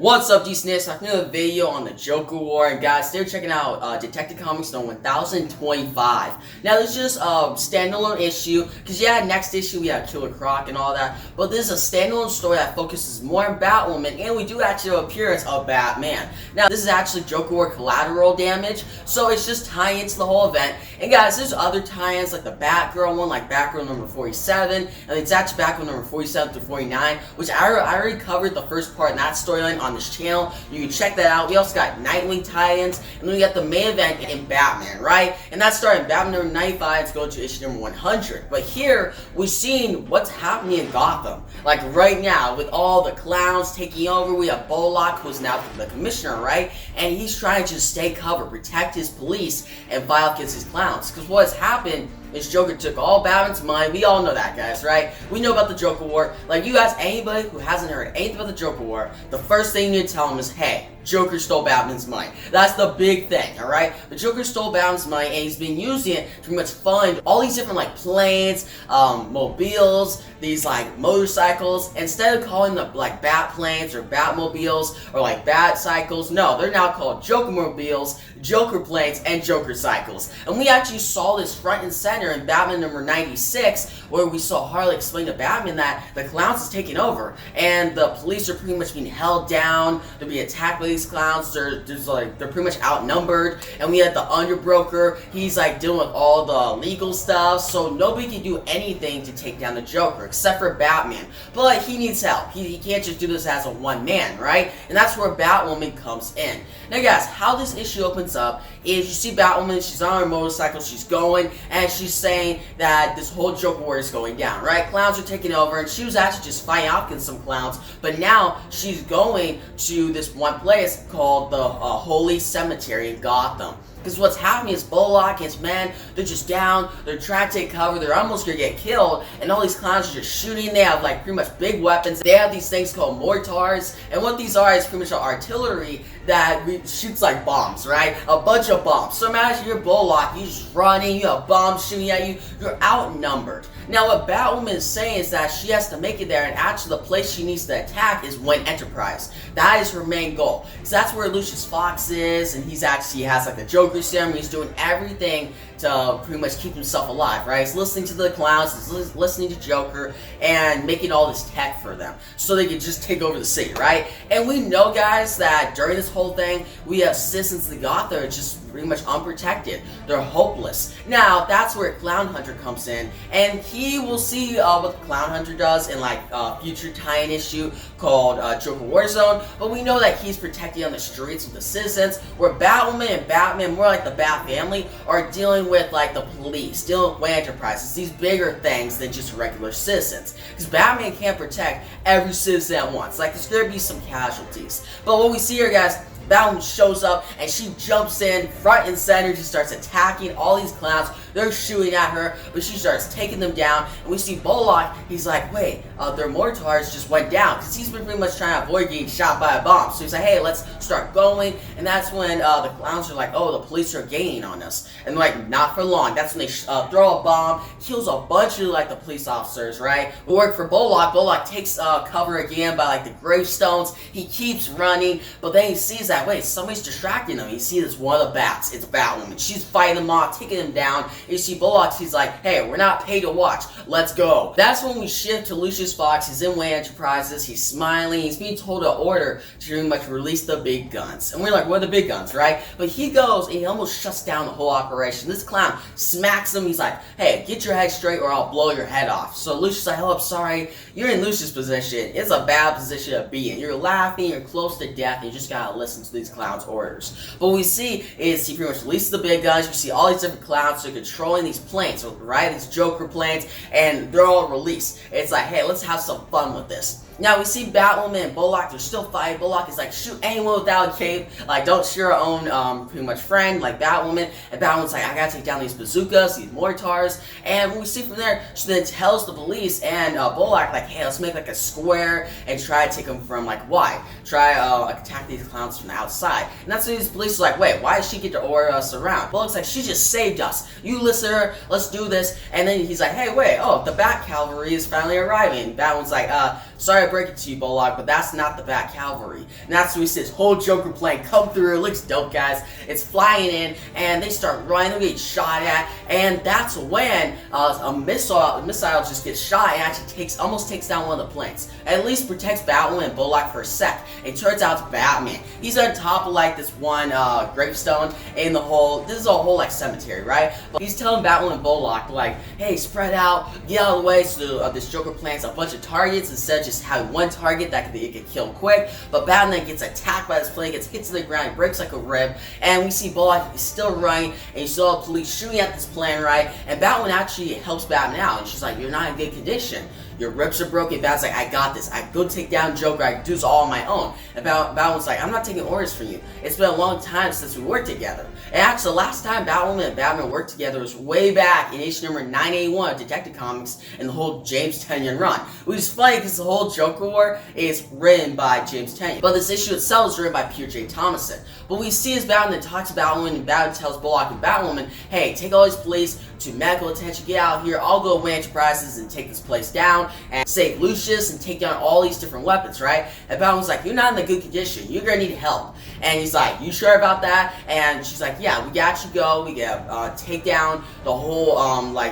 What's up, DCNS? I'm doing a video on the Joker War, and guys, they're checking out Detective Comics number 1025. Now, this is just a standalone issue, because next issue we have Killer Croc and all that, but this is a standalone story that focuses more on Batwoman, and we do actually have an appearance of Batman. Now, this is actually Joker War Collateral damage, so it's just tying into the whole event. And guys, there's other tie-ins like the Batgirl one, like Batgirl number 47, and it's actually Batgirl number 47 to 49, which I already covered the first part in that storyline on this channel. You can check that out. We also got Nightwing tie-ins, and then we got the main event in Batman, right? And that started in Batman number 95 to go to issue number 100. But here, we've seen what's happening in Gotham. Like right now, with all the clowns taking over, we have Bullock, who's now the commissioner, right? And he's trying to just stay covered, protect his police, and fight against his clowns. Because what has happened is Joker took all Batman's money. We all know that, guys, right? We know about the Joker War. Like, you guys, anybody who hasn't heard anything about the Joker War, the first thing you need to tell them is, hey, Joker stole Batman's money. That's the big thing, alright? The Joker stole Batman's money, and he's been using it to pretty much fund all these different, like, planes, mobiles, these, like, motorcycles. Instead of calling them, like, Bat planes or Batmobiles or, like, Bat cycles, no, they're now called Joker mobiles, Joker planes, and Joker cycles. And we actually saw this front and center in Batman number 96, where we saw Harley explain to Batman that the clowns is taking over, and the police are pretty much being held down, they're being attacked by these clowns, they're pretty much outnumbered, and we had the underbroker, he's like dealing with all the legal stuff, so nobody can do anything to take down the Joker, except for Batman. But he needs help, he can't just do this as a one man, right? And that's where Batwoman comes in. Now guys, how this issue opens up is you see Batwoman, she's on her motorcycle, she's going, and she's saying that this whole Joker War is going down, right? Clowns are taking over, and she was actually just fighting out against some clowns, but now she's going to this one place called the Holy Cemetery in Gotham. Because what's happening is Bullock and his men, they're just down, they're trying to take cover, they're almost gonna get killed, and all these clowns are just shooting. They have like pretty much big weapons. They have these things called mortars, and what these are is pretty much artillery that shoots like bombs, right? A bunch of bombs. So imagine you're Bullock, you're just running, you have bombs shooting at you, you're outnumbered. Now what Batwoman is saying is that she has to make it there, and actually the place she needs to attack is Wayne Enterprise. That is her main goal. Because that's where Lucius Fox is, and he has like the Joker serum, he's doing everything to pretty much keep himself alive, right? He's listening to the clowns, he's listening to Joker, and making all this tech for them, so they can just take over the city, right? And we know, guys, that during this whole thing, we have citizens of Gotham are just pretty much unprotected. They're hopeless. Now, that's where Clown Hunter comes in, and he will see what the Clown Hunter does in like a future tie-in issue called Joker Warzone, but we know that he's protecting on the streets with the citizens, where Batwoman and Batman, more like the Bat family, are dealing with like the police, dealing with Wayne Enterprises, these bigger things than just regular citizens. Because Batman can't protect every citizen at once. Like, there's gonna be some casualties. But what we see here, guys, Batwoman shows up and she jumps in front and center. She starts attacking all these clowns. They're shooting at her, but she starts taking them down. And we see Bullock. He's like, wait, their mortars just went down, because he's been pretty much trying to avoid getting shot by a bomb. So he's like, hey, let's start going. And that's when the clowns are like, oh, the police are gaining on us. And like, not for long. That's when they throw a bomb, kills a bunch of like the police officers, right? We work for Bullock. Bullock takes cover again by like the gravestones. He keeps running, but then he sees that, wait, somebody's distracting him. You see this one of the bats. It's Batwoman. She's fighting them off, taking them down. And you see Bullock, he's like, hey, we're not paid to watch. Let's go. That's when we shift to Lucius Fox. He's in Wayne Enterprises. He's smiling. He's being told to order to pretty much release the big guns. And we're like, what are the big guns, right? But he goes and he almost shuts down the whole operation. This clown smacks him. He's like, hey, get your head straight or I'll blow your head off. So Lucius is like, oh, I'm sorry. You're in Lucius' position. It's a bad position to be in. You're laughing. You're close to death. And you just gotta listen to these clowns' orders. But what we see is he pretty much releases the big guns. We see all these different clowns. So controlling these planes, right? These Joker planes, and they're all released. It's like, hey, let's have some fun with this. Now we see Batwoman and Bullock, they're still fighting. Bullock is like, shoot anyone without a cape, like don't shoot your own pretty much friend, like Batwoman. And Batwoman's like, I gotta take down these bazookas, these mortars. And when we see from there, she then tells the police and Bullock like, hey, let's make like a square and try to take them from like wide. Try attack these clowns from the outside. And that's when these police are like, wait, why does she get to order us around? Bullock's like, she just saved us. You listen to her, let's do this. And then he's like, hey, wait, oh, the Bat Cavalry is finally arriving. Batwoman's like, sorry to break it to you, Bullock, but that's not the Bat Cavalry. And that's when we see this whole Joker plane come through. It looks dope, guys. It's flying in, and they start running, they're getting shot at, and that's when a missile just gets shot and actually almost takes down one of the planes. At least protects Batwoman and Bullock for a sec. It turns out it's Batman. He's on top of like this one gravestone in the whole, this is a whole like cemetery, right? But he's telling Batwoman and Bullock like, hey, spread out, get out of the way. So this Joker plants a bunch of targets instead of just having one target that it could kill quick. But Batman gets attacked by this plane, gets hit to the ground, breaks like a rib, and we see Bullock is still running, and you saw the police shooting at this plane, right? And Batwoman actually helps Batman out, and she's like, you're not in good condition. Your ribs are broken. Batman's like, I got this. I go take down Joker. I do this all on my own. And Batman's like, I'm not taking orders from you. It's been a long time since we worked together. And actually, the last time Batwoman and Batman worked together was way back in issue number 981 of Detective Comics and the whole James Tynion run. Which is funny because the whole Joker War is written by James Tynion. But this issue itself is written by Peter J. Thomason. But we see as Batman talks to Batwoman, and Batman tells Bullock and Batwoman, hey, take all these police to medical attention, get out here, I'll go to Wayne Enterprises and take this place down, and save Lucius and take down all these different weapons, right? And Batwoman's like, you're not in a good condition, you're gonna need help. And he's like, you sure about that? And she's like, yeah, we got you go, we got take down the whole,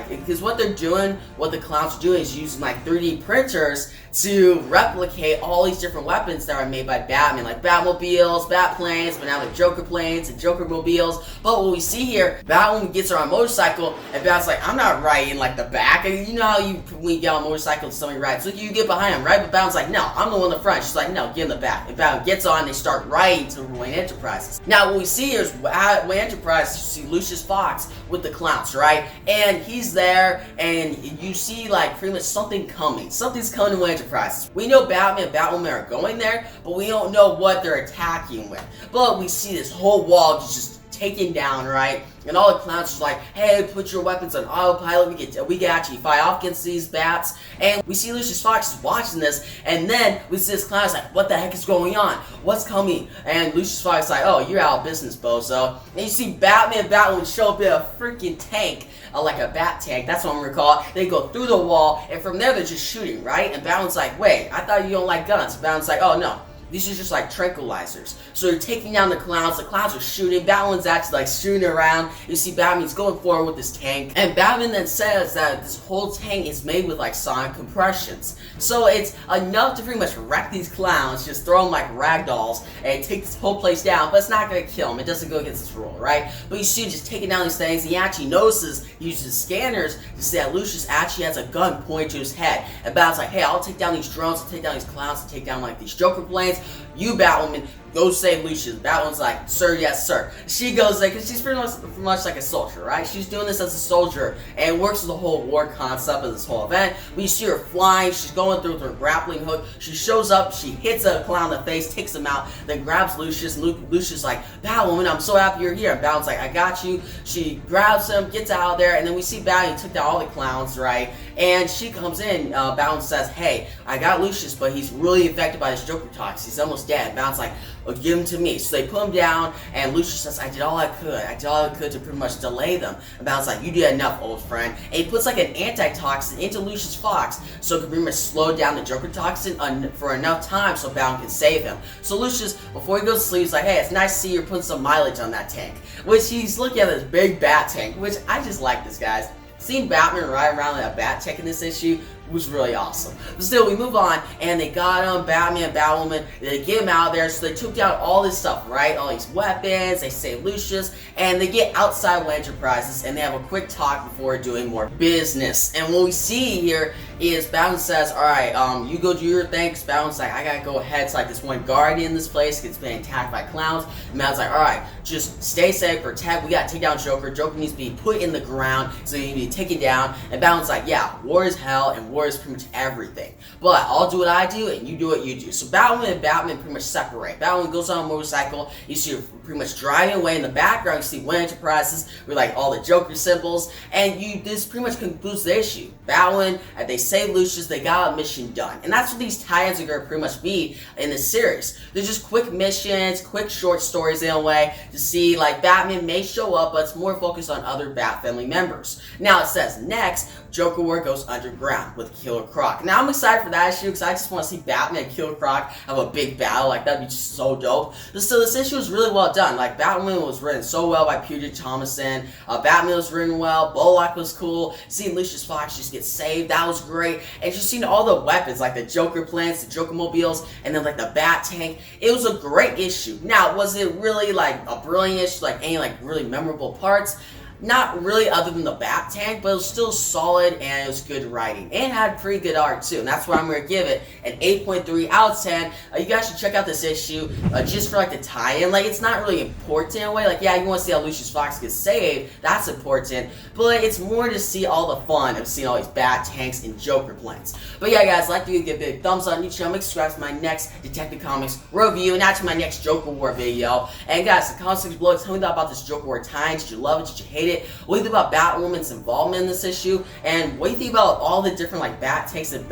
because what they're doing, what the clowns are doing is using like 3D printers to replicate all these different weapons that are made by Batman, like Batmobiles, Batplanes, but now like Joker planes and Joker mobiles. But what we see here, Batwoman gets her on a motorcycle, and Batman's like, I'm not riding like the back. And you know how when you get on a motorcycle and somebody rides, so you get behind him, right? But Batman's like, no, I'm the one in the front. She's like, no, get in the back. And Batman gets on, and they start riding to Wayne Enterprises. Now what we see here is at Wayne Enterprises, you see Lucius Fox with the clowns, right? And he's there, and you see like pretty much something coming. Something's coming to Wayne Enterprises. We know Batman and Batwoman are going there, but we don't know what they're attacking with. But we see this whole wall just taken down, right? And all the clowns are like, hey, put your weapons on autopilot, we can actually fight off against these bats. And we see Lucius Fox is watching this, and then we see this clown's like, what the heck is going on? What's coming? And Lucius Fox is like, oh, you're out of business, bozo. And you see Batman and Batwoman show up in a freaking tank, like a bat tank, that's what I'm gonna call it. They go through the wall, and from there they're just shooting, right? And Batwoman's like, wait, I thought you don't like guns. Batwoman's like, oh no, these are just like tranquilizers. So they're taking down the clowns are shooting, Batman's actually like shooting around. You see Batman's going forward with this tank, and Batman then says that this whole tank is made with like sonic compressions. So it's enough to pretty much wreck these clowns, just throw them like rag dolls, and take this whole place down, but it's not gonna kill him, it doesn't go against this rule, right? But you see him just taking down these things, and he actually notices, he uses scanners to see that Lucius actually has a gun pointed to his head. And Batman's like, hey, I'll take down these drones, I'll take down these clowns, I'll take down like these Joker planes. You, Batwoman, go save Lucius. Batwoman's like, sir, yes, sir. She goes like, cause she's pretty much like a soldier, right? She's doing this as a soldier, and works with the whole war concept of this whole event. We see her flying, she's going through with her grappling hook. She shows up, she hits a clown in the face, takes him out, then grabs Lucius, and Lucius like, Batwoman, I'm so happy you're here. And Batwoman's like, I got you. She grabs him, gets out of there, and then we see Batwoman took down all the clowns, right? And she comes in, Batwoman says, hey, I got Lucius, but he's really infected by this Joker tox. He's almost dead. Batwoman's like, well, give him to me. So they put him down, and Lucius says, I did all I could. I did all I could to pretty much delay them. And Batman's like, you did enough, old friend. And he puts like an antitoxin into Lucius Fox, so it can pretty much slow down the Joker toxin for enough time so Batman can save him. So Lucius, before he goes to sleep, he's like, hey, it's nice to see you're putting some mileage on that tank. Which he's looking at this big bat tank, which I just like this, guys. Seeing Batman ride around in a bat tank in this issue was really awesome. But still, we move on, and they got him, Batman, Batwoman, they get him out of there, so they took down all this stuff, right? All these weapons, they save Lucius, and they get outside Wayne Enterprises, and they have a quick talk before doing more business. And what we see here is Batman says, alright, you go do your thing, because Batman's like, I gotta go ahead, it's like this one guardian in this place gets been attacked by clowns, and Batman's like, alright, just stay safe, protect, we gotta take down Joker, Joker needs to be put in the ground, so he needs to be taken down, and Batman's like, yeah, war is hell, and war is pretty much everything. But I'll do what I do, and you do what you do. So Batwoman and Batman pretty much separate. Batwoman goes on a motorcycle, you see her pretty much driving away in the background, you see Wayne Enterprises with like all the Joker symbols, and this pretty much concludes the issue. Batwoman, they save Lucius, they got a mission done. And that's what these tie-ins are going to pretty much be in this series. They're just quick missions, quick short stories in a way to see like Batman may show up, but it's more focused on other Bat family members. Now it says next, Joker War goes underground with with Killer Croc. Now I'm excited for that issue because I just want to see Batman and Killer Croc have a big battle. Like, that'd be just so dope. So this issue was really well done. Like, Batwoman was written so well by Puget Thomason. Batman was written well. Bullock was cool. Seeing Lucius Fox just get saved, that was great. And just seeing all the weapons, like the Joker plants, the Joker mobiles, and then like the Bat Tank. It was a great issue. Now, was it really like a brilliant issue, like any like really memorable parts? Not really, other than the Bat Tank, but it was still solid and it was good writing. And had pretty good art too, and that's why I'm going to give it an 8.3 out of 10. You guys should check out this issue just for like the tie-in. Like, it's not really important in a way. Like, yeah, you want to see how Lucius Fox gets saved, that's important, but it's more to see all the fun of seeing all these Bat Tanks and Joker plans. But yeah, guys, like to give a big thumbs up on YouTube channel, make subscribe to my next Detective Comics review, and actually my next Joker War video. And guys, the comment section below, tell me about this Joker War tie-in. Did you love it? Did you hate it? What do you think about Batwoman's involvement in this issue? And what do you think about all the different like Bat Tanks and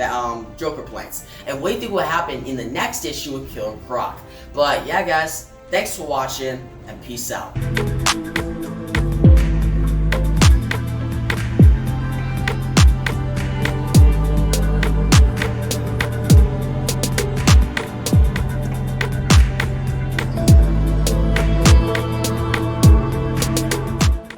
Joker plans? And what do you think will happen in the next issue with Killer Croc? But yeah, guys, thanks for watching and peace out.